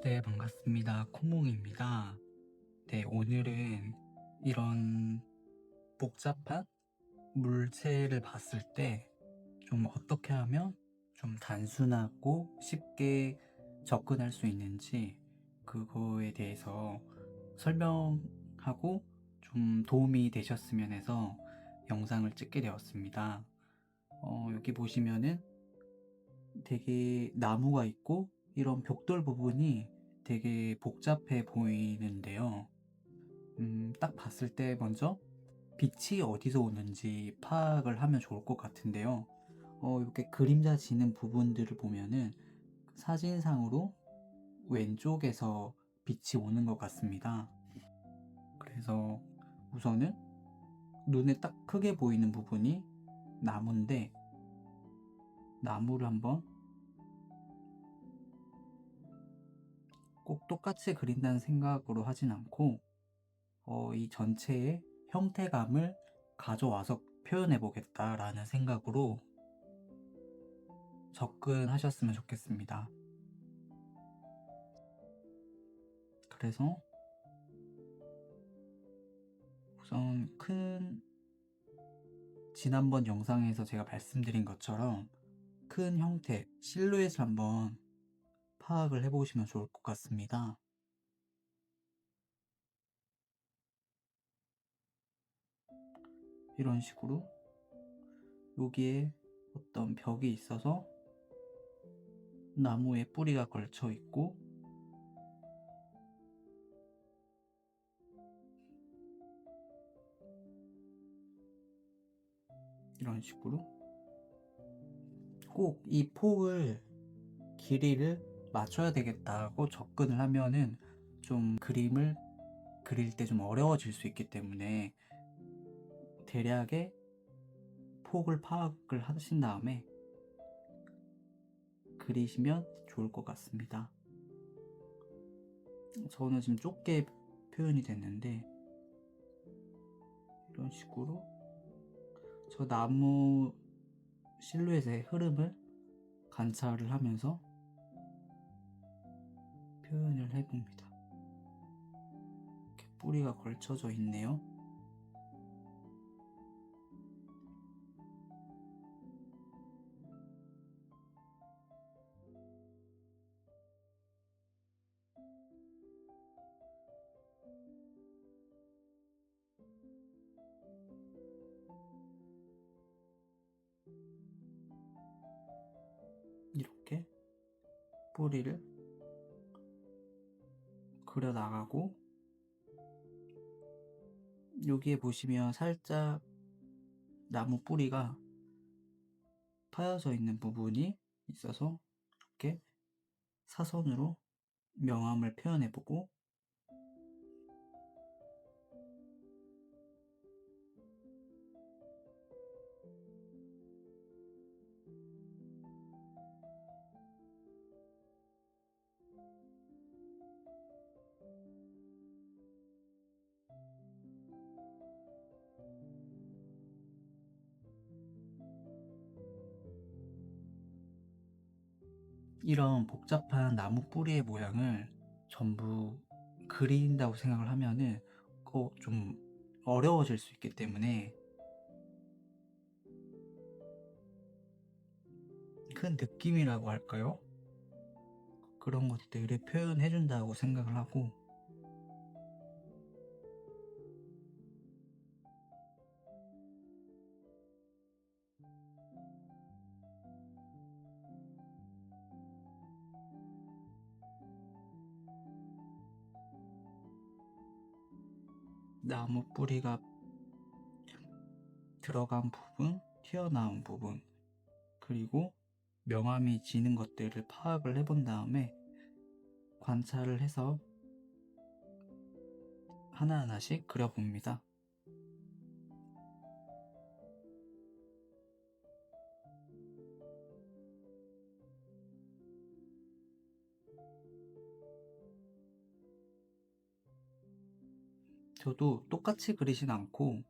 네, 반갑습니다. 코몽입니다. 네, 오늘은 이런 복잡한 물체를 봤을 때 좀 어떻게 하면 좀 단순하고 쉽게 접근할 수 있는지 그거에 대해서 설명하고 좀 도움이 되셨으면 해서 영상을 찍게 되었습니다. 여기 보시면은 되게 나무가 있고 이런 벽돌 부분이 되게 복잡해 보이는데요. 딱 봤을 때 먼저 빛이 어디서 오는지 파악을 하면 좋을 것 같은데요. 이렇게 그림자 지는 부분들을 보면은 사진상으로 왼쪽에서 빛이 오는 것 같습니다. 그래서 우선은 눈에 딱 크게 보이는 부분이 나무인데, 나무를 한번 꼭 똑같이 그린다는 생각으로 하진 않고 이 전체의 형태감을 가져와서 표현해 보겠다라는 생각으로 접근하셨으면 좋겠습니다. 그래서 우선 지난번 영상에서 제가 말씀드린 것처럼 큰 형태, 실루엣을 한번 파악을 해보시면 좋을 것 같습니다. 이런 식으로 여기에 어떤 벽이 있어서 나무에 뿌리가 걸쳐 있고, 이런 식으로 꼭 이 폭을, 길이를 맞춰야 되겠다고 접근을 하면은 좀 그림을 그릴 때 좀 어려워질 수 있기 때문에 대략의 폭을 파악을 하신 다음에 그리시면 좋을 것 같습니다. 저는 지금 좁게 표현이 됐는데, 이런 식으로 저 나무 실루엣의 흐름을 관찰을 하면서 표현을 해봅니다. 이렇게 뿌리가 걸쳐져 있네요. 이렇게 뿌리를 그려 나가고, 여기에 보시면 살짝 나무 뿌리가 파여져 있는 부분이 있어서 이렇게 사선으로 명암을 표현해보고, 이런 복잡한 나무 뿌리의 모양을 전부 그린다고 생각을 하면은 좀 어려워질 수 있기 때문에 큰 느낌이라고 할까요? 그런 것들을 표현해 준다고 생각을 하고, 나무 뿌리가 들어간 부분, 튀어나온 부분, 그리고 명암이 지는 것들을 파악을 해본 다음에 관찰을 해서 하나하나씩 그려봅니다. 저도 똑같이 그리진 않고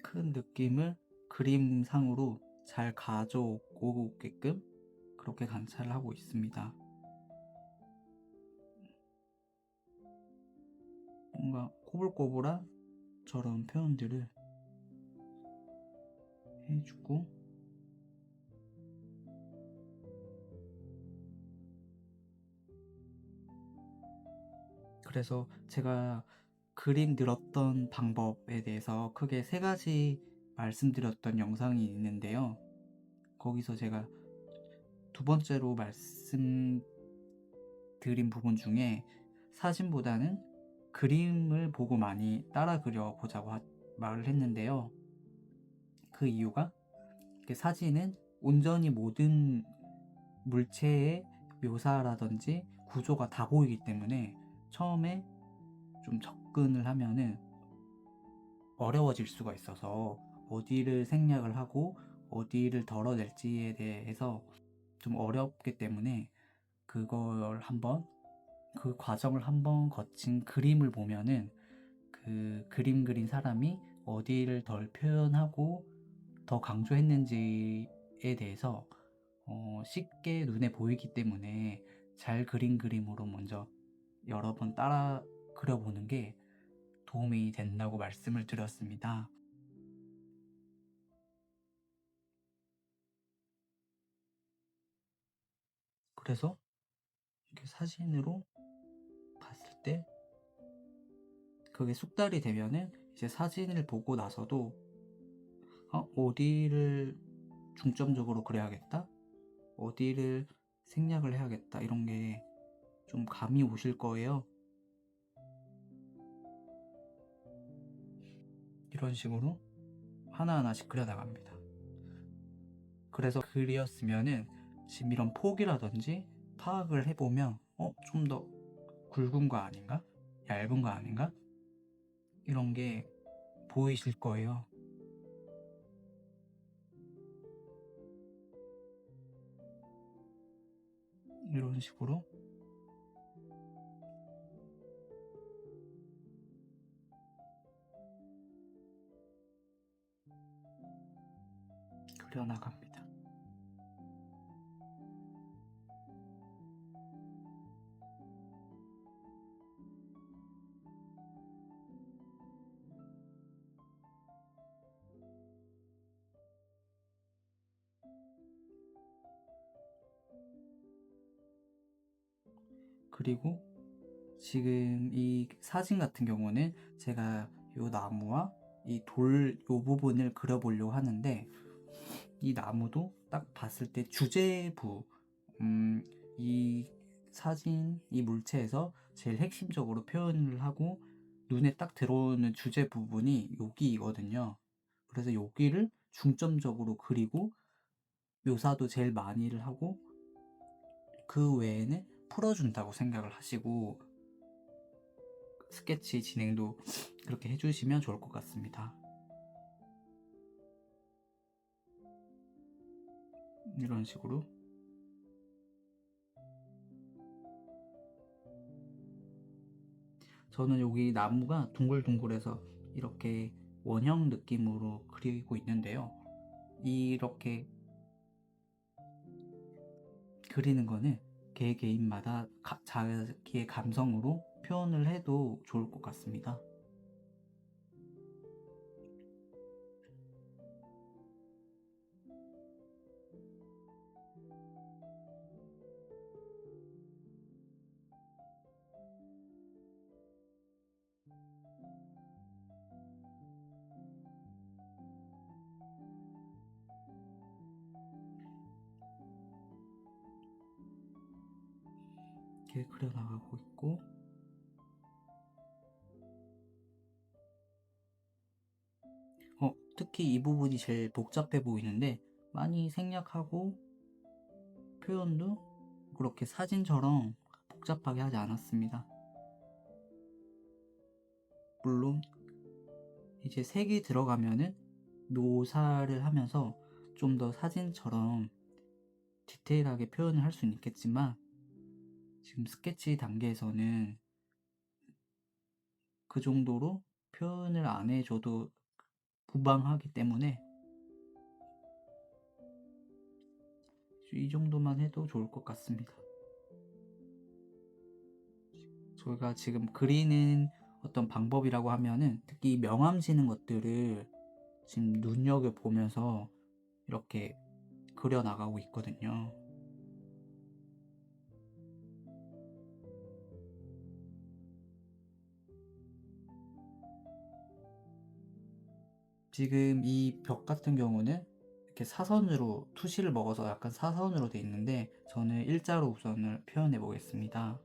큰 느낌을 그림상으로 잘 가져오게끔 그렇게 관찰을 하고 있습니다. 뭔가 꼬불꼬불한 저런 표현들을 해주고, 그래서 제가 그림 늘었던 방법에 대해서 크게 세 가지 말씀드렸던 영상이 있는데요. 거기서 제가 두 번째로 말씀드린 부분 중에 사진보다는 그림을 보고 많이 따라 그려보자고 말을 했는데요. 그 이유가 사진은 온전히 모든 물체의 묘사라든지 구조가 다 보이기 때문에 처음에 좀 접근을 하면은 어려워질 수가 있어서 어디를 생략을 하고 어디를 덜어낼지에 대해서 좀 어렵기 때문에 그걸 한번 그 과정을 한번 거친 그림을 보면은 그 그림 그린 사람이 어디를 덜 표현하고 더 강조했는지에 대해서 쉽게 눈에 보이기 때문에 잘 그린 그림으로 먼저 여러 번 따라 그려보는 게 도움이 된다고 말씀을 드렸습니다. 그래서 이렇게 사진으로 봤을 때 그게 숙달이 되면은 이제 사진을 보고 나서도 어디를 중점적으로 그려야겠다, 어디를 생략을 해야겠다, 이런 게 좀 감이 오실 거예요. 이런 식으로 하나하나씩 그려나갑니다. 그래서 그렸으면은 지금 이런 폭이라든지 파악을 해보면 좀 더 굵은 거 아닌가? 얇은 거 아닌가? 이런 게 보이실 거예요. 이런 식으로 그려나갑니다. 그리고 지금 이 사진 같은 경우는 제가 이 나무와 이 돌 요 부분을 그려보려고 하는데, 이 나무도 딱 봤을 때 주제부, 이 사진, 이 물체에서 제일 핵심적으로 표현을 하고 눈에 딱 들어오는 주제 부분이 여기거든요. 그래서 여기를 중점적으로 그리고 묘사도 제일 많이를 하고 그 외에는 풀어준다고 생각을 하시고 스케치 진행도 그렇게 해주시면 좋을 것 같습니다. 이런 식으로 저는 여기 나무가 둥글둥글해서 이렇게 원형 느낌으로 그리고 있는데요. 이렇게 그리는 거는 개개인마다 자기의 감성으로 표현을 해도 좋을 것 같습니다. 이렇게 그려나가고 있고, 특히 이 부분이 제일 복잡해 보이는데 많이 생략하고 표현도 그렇게 사진처럼 복잡하게 하지 않았습니다. 물론 이제 색이 들어가면은 묘사를 하면서 좀 더 사진처럼 디테일하게 표현을 할 수는 있겠지만 지금 스케치 단계에서는 그 정도로 표현을 안 해줘도 무방하기 때문에 이 정도만 해도 좋을 것 같습니다. 저희가 지금 그리는 어떤 방법이라고 하면은 특히 명암 지는 것들을 지금 눈여겨보면서 이렇게 그려 나가고 있거든요. 지금 이 벽 같은 경우는 이렇게 사선으로 투시를 먹어서 약간 사선으로 돼 있는데 저는 일자로 우선을 표현해 보겠습니다.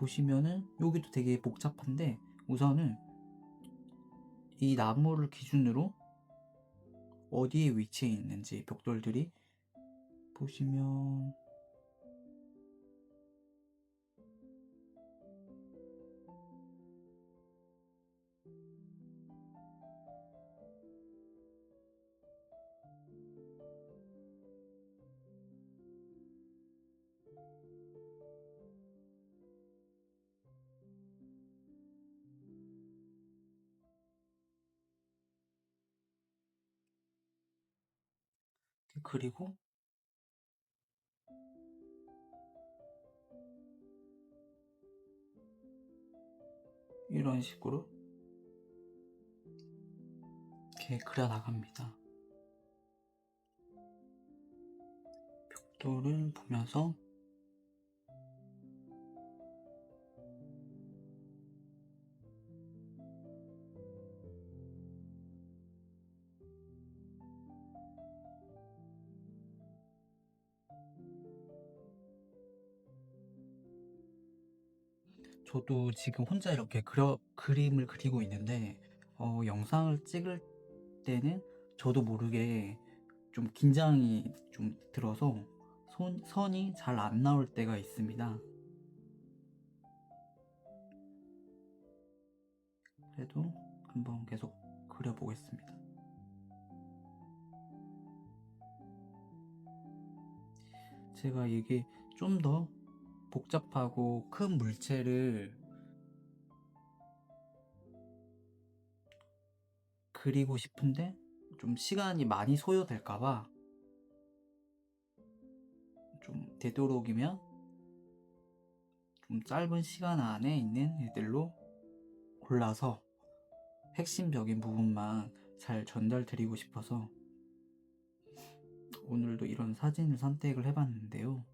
보시면은 여기도 되게 복잡한데 우선은 이 나무를 기준으로 어디에 위치해 있는지 벽돌들이 보시면 그리고 이런 식으로 이렇게 그려 나갑니다. 벽돌을 보면서 저도 지금 혼자 이렇게 그림을 그리고 있는데 영상을 찍을 때는 저도 모르게 좀 긴장이 좀 들어서 선이 잘 안 나올 때가 있습니다. 그래도 한번 계속 그려보겠습니다. 제가 이게 좀 더 복잡하고 큰 물체를 그리고 싶은데 좀 시간이 많이 소요될까봐 좀 되도록이면 좀 짧은 시간 안에 있는 애들로 골라서 핵심적인 부분만 잘 전달드리고 싶어서 오늘도 이런 사진을 선택을 해봤는데요.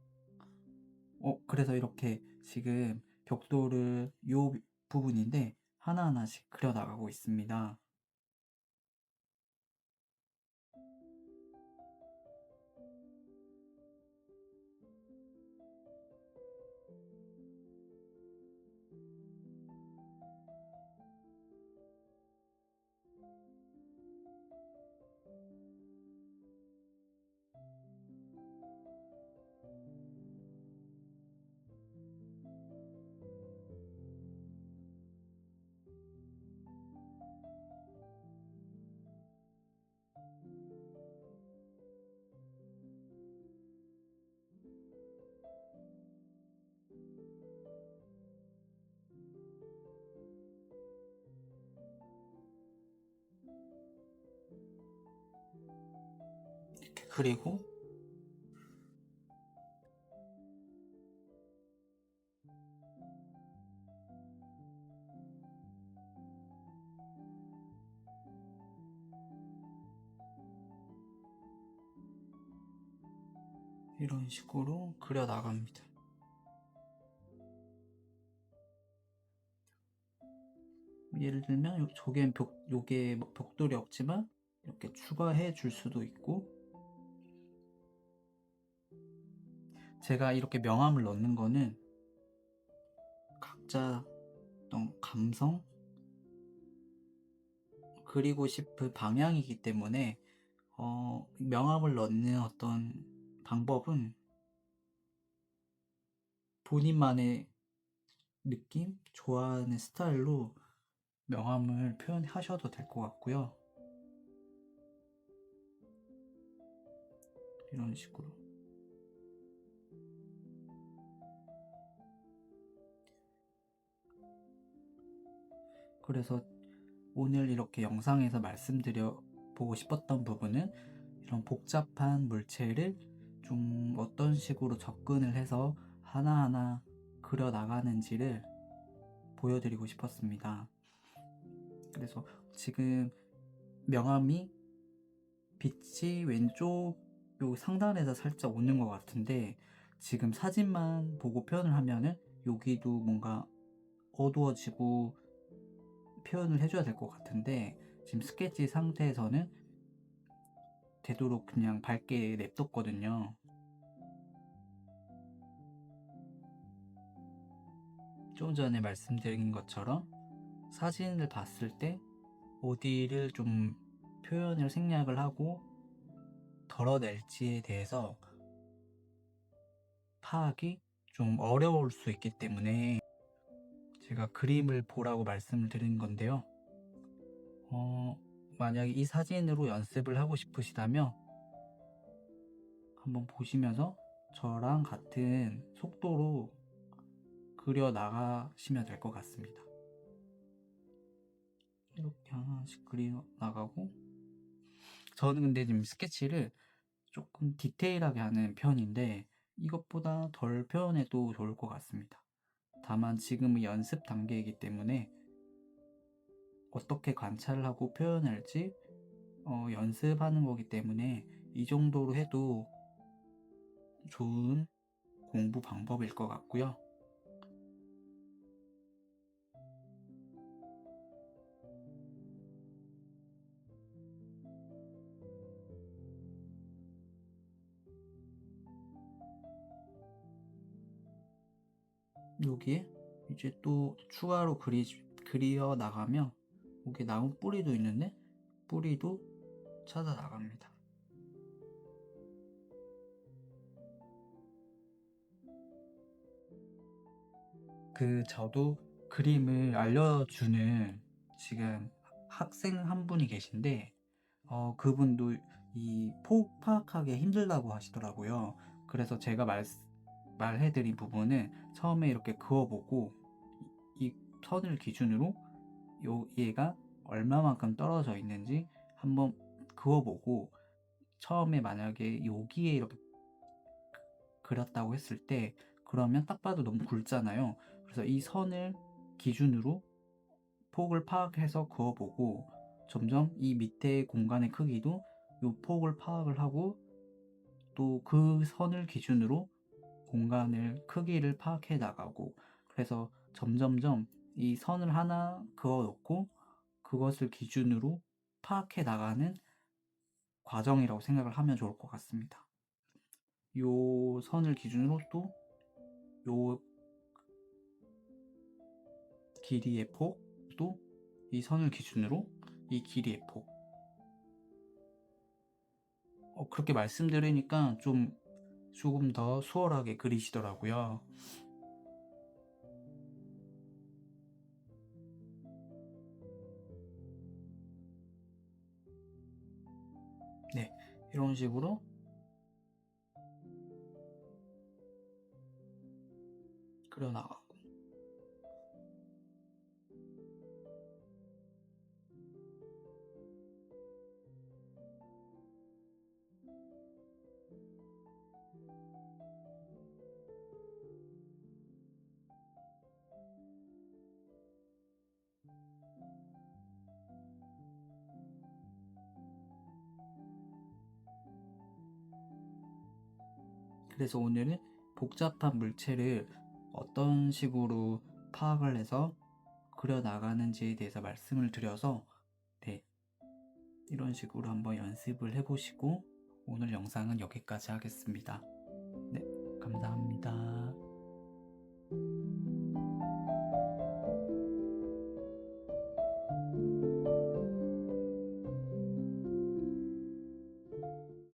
그래서 이렇게 지금 벽돌을 요 부분인데 하나하나씩 그려 나가고 있습니다. 이렇게 그리고 이런 식으로 그려 나갑니다. 예를 들면 요게 뭐 벽돌이 없지만 이렇게 추가해 줄 수도 있고 제가 이렇게 명암을 넣는 거는 각자 어떤 감성 그리고 싶은 방향이기 때문에 명암을 넣는 어떤 방법은 본인만의 느낌, 좋아하는 스타일로 명암을 표현하셔도 될 것 같고요. 이런 식으로. 그래서 오늘 이렇게 영상에서 말씀드려 보고 싶었던 부분은 이런 복잡한 물체를 좀 어떤 식으로 접근을 해서 하나하나 그려 나가는지를 보여드리고 싶었습니다. 그래서 지금 명암이 빛이 왼쪽 요 상단에서 살짝 오는 것 같은데, 지금 사진만 보고 표현을 하면은 여기도 뭔가 어두워지고 표현을 해줘야 될 것 같은데, 지금 스케치 상태에서는 되도록 그냥 밝게 냅뒀거든요. 좀 전에 말씀드린 것처럼 사진을 봤을 때 어디를 좀 표현을 생략을 하고 덜어낼지에 대해서 파악이 좀 어려울 수 있기 때문에 제가 그림을 보라고 말씀을 드린 건데요. 만약에 이 사진으로 연습을 하고 싶으시다면 한번 보시면서 저랑 같은 속도로 그려 나가시면 될 것 같습니다. 이렇게 하나씩 그려 나가고, 저는 근데 지금 스케치를 조금 디테일하게 하는 편인데 이것보다 덜 표현해도 좋을 것 같습니다. 다만 지금은 연습 단계이기 때문에 어떻게 관찰을 하고 표현할지 연습하는 거기 때문에 이 정도로 해도 좋은 공부 방법일 것 같고요. 여기에 이제 또 추가로 그려 나가면 여기 나무 뿌리도 있는데 뿌리도 찾아 나갑니다. 저도 그림을 알려주는 지금 학생 한 분이 계신데 그분도 이 폭 파악하기 힘들다고 하시더라고요. 그래서 제가 말해드린 부분은 처음에 이렇게 그어보고 이 선을 기준으로 얘가 얼마만큼 떨어져 있는지 한번 그어보고, 처음에 만약에 여기에 이렇게 그렸다고 했을 때 그러면 딱 봐도 너무 굵잖아요. 그래서 이 선을 기준으로 폭을 파악해서 그어보고, 점점 이 밑에 공간의 크기도 이 폭을 파악을 하고 또 그 선을 기준으로 공간을 크기를 파악해 나가고, 그래서 점점점 이 선을 하나 그어 놓고 그것을 기준으로 파악해 나가는 과정이라고 생각을 하면 좋을 것 같습니다. 요 선을 기준으로 또 요 길이의 폭, 또 이 선을 기준으로 이 길이의 폭. 그렇게 말씀드리니까 조금 더 수월하게 그리시더라고요. 네, 이런 식으로 그려 나가고. 그래서 오늘은 복잡한 물체를 어떤 식으로 파악을 해서 그려 나가는지에 대해서 말씀을 드려서, 네, 이런 식으로 한번 연습을 해보시고 오늘 영상은 여기까지 하겠습니다. 네, 감사합니다.